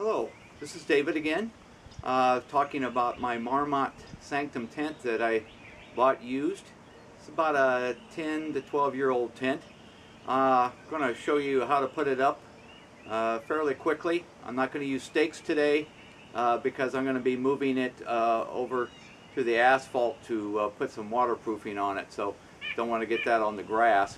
Hello, this is David again, talking about my Marmot Sanctum tent that I bought used. It's about a 10 to 12-year-old tent. I'm going to show you how to put it up fairly quickly. I'm not going to use stakes today because I'm going to be moving it over to the asphalt to put some waterproofing on it, so don't want to get that on the grass.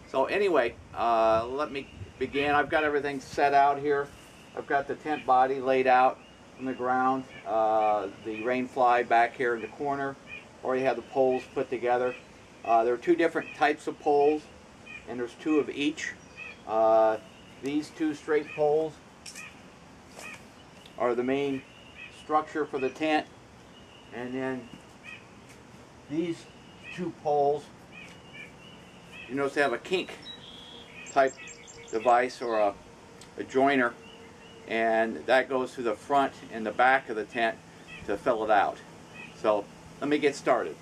So anyway, let me begin. I've got everything set out here. I've got the tent body laid out on the ground, the rain fly back here in the corner. Already have the poles put together. There are two different types of poles, and there's two of each. These two straight poles are the main structure for the tent, and then these two poles, you notice they have a kink type device or a joiner, and that goes through the front and the back of the tent to fill it out. So let me get started.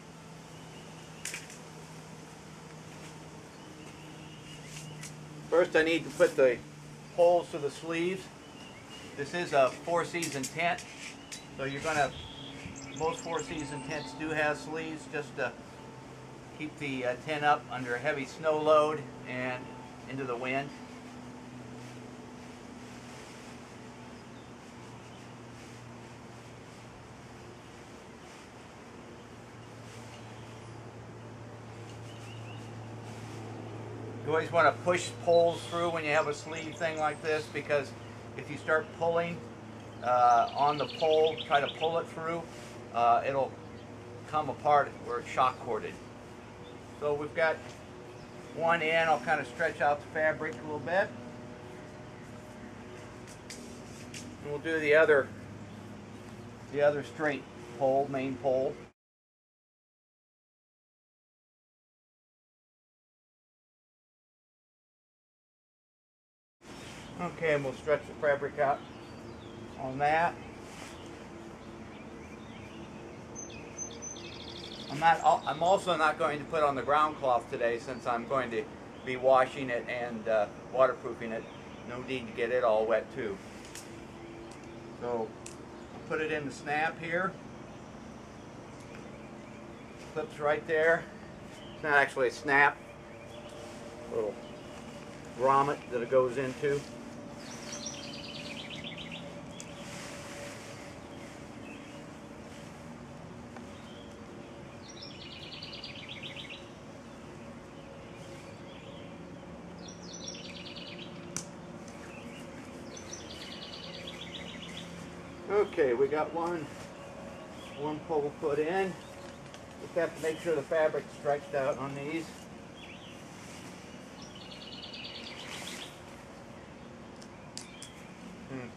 First I need to put the holes to the sleeves. This is a four-season tent, so you're going to, most four-season tents do have sleeves just to keep the tent up under a heavy snow load and into the wind. You always want to push poles through when you have a sleeve thing like this, because if you start pulling on the pole, try to pull it through, it'll come apart where it's shock corded. So we've got one end. I'll kind of stretch out the fabric a little bit. And we'll do the other straight pole, main pole. Okay, and we'll stretch the fabric out on that. I'm also not going to put on the ground cloth today, since I'm going to be washing it and waterproofing it. No need to get it all wet too. So I'll put it in the snap here. Clips right there. It's not actually a snap. A little grommet that it goes into. Okay, we got one pole put in. Just have to make sure the fabric's stretched out on these.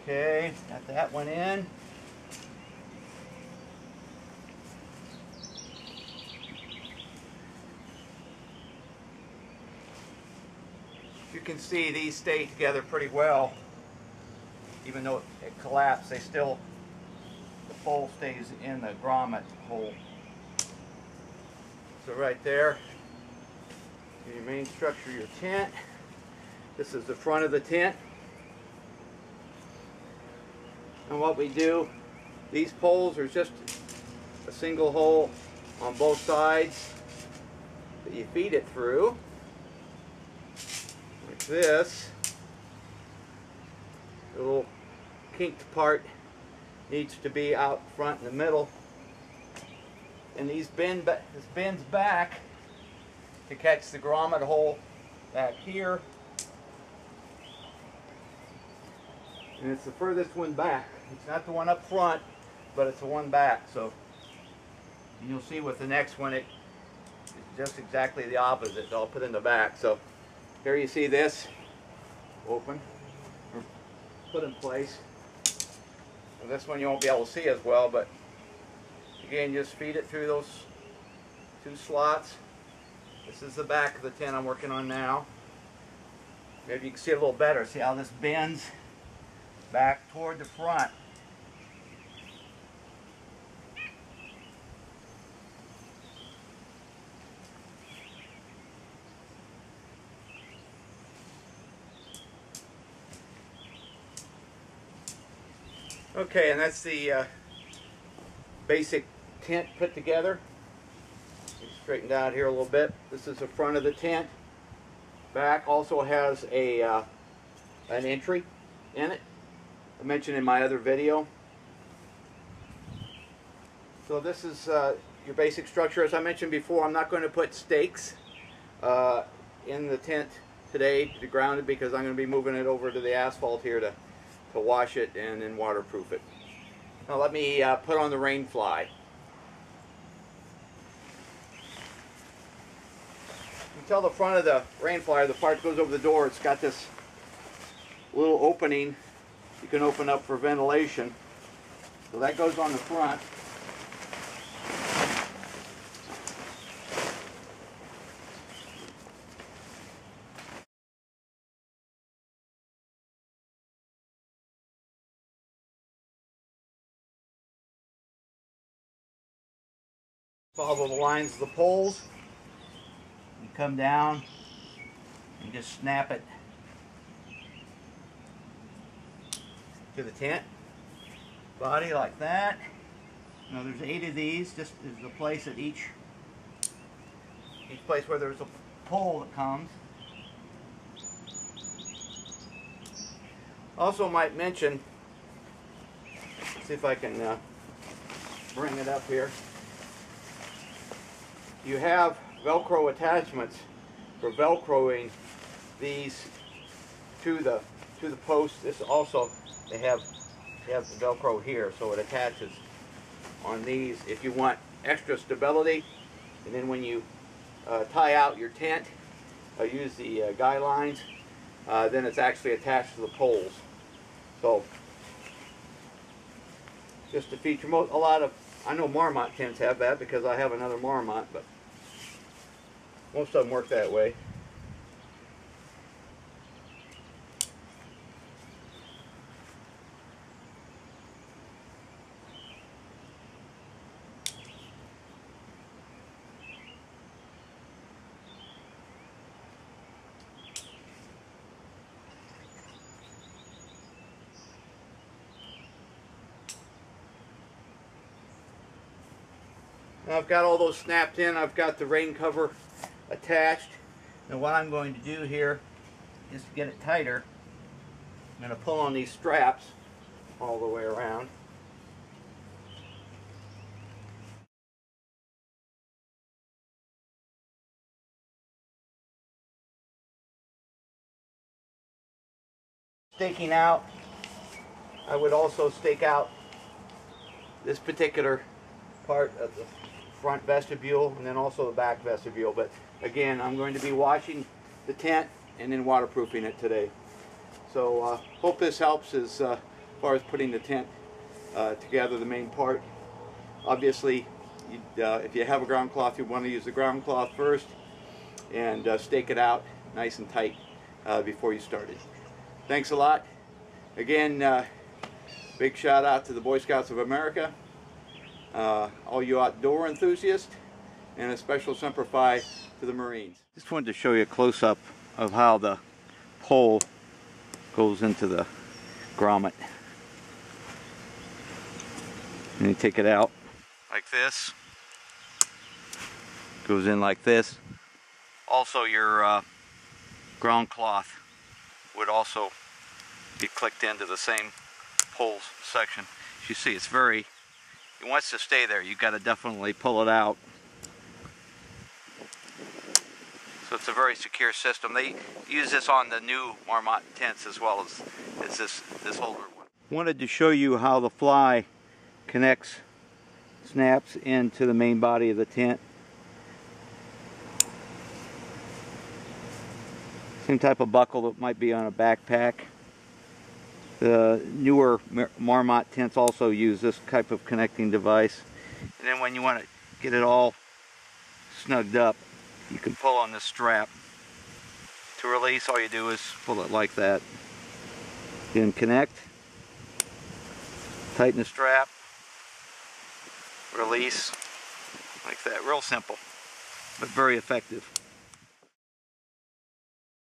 Okay, got that one in. You can see these stay together pretty well. Even though it collapsed, the pole stays in the grommet hole. So right there, your main structure of your tent. This is the front of the tent. And what we do, these poles are just a single hole on both sides that you feed it through, like this. The little kinked part needs to be out front in the middle, and this bends back to catch the grommet hole back here, and it's the furthest one back. It's not the one up front, but it's the one back. So you'll see with the next one, it's just exactly the opposite. I'll put in the back. So here you see this open, or put in place. And this one you won't be able to see as well, but again, just feed it through those two slots. This is the back of the tent I'm working on now. Maybe you can see it a little better. See how this bends back toward the front. Okay, and that's the basic tent put together. Straightened out here a little bit. This is the front of the tent. Back also has a an entry in it. I mentioned in my other video. So this is your basic structure. As I mentioned before, I'm not going to put stakes in the tent today to ground it because I'm going to be moving it over to the asphalt here to wash it and then waterproof it. Now let me put on the rain fly. You tell the front of the rain fly, the part that goes over the door, it's got this little opening you can open up for ventilation. So that goes on the front. Follow the lines of the poles. You come down and just snap it to the tent body like that. Now there's 8 of these. Just there's a place at each place where there's a pole that comes. Also might mention, see if I can bring it up here. You have Velcro attachments for Velcroing these to the post. This also they have the Velcro here, so it attaches on these if you want extra stability. And then when you tie out your tent, use the guy lines, then it's actually attached to the poles. So just a feature. A lot of, I know Marmot tents have that because I have another Marmot, but most of them work that way. Now I've got all those snapped in. I've got the rain cover attached. Now what I'm going to do here is to get it tighter, I'm going to pull on these straps all the way around. Staking out, I would also stake out this particular part of the front vestibule and then also the back vestibule. But again, I'm going to be washing the tent and then waterproofing it today. So hope this helps as far as putting the tent together, the main part. Obviously, if you have a ground cloth, you want to use the ground cloth first and stake it out nice and tight before you start it. Thanks a lot. Again, big shout out to the Boy Scouts of America, all you outdoor enthusiasts, and a special Semper Fi to the Marines. Just wanted to show you a close-up of how the pole goes into the grommet. And you take it out like this, goes in like this. Also your ground cloth would also be clicked into the same pole section. As you see, it's it wants to stay there. You've got to definitely pull it out. So it's a very secure system. They use this on the new Marmot tents as well as this older one. Wanted to show you how the fly snaps into the main body of the tent. Same type of buckle that might be on a backpack. The newer Marmot tents also use this type of connecting device. And then when you want to get it all snugged up, you can pull on this strap. To release, all you do is pull it like that. Then connect, tighten the strap, release, like that. Real simple, but very effective.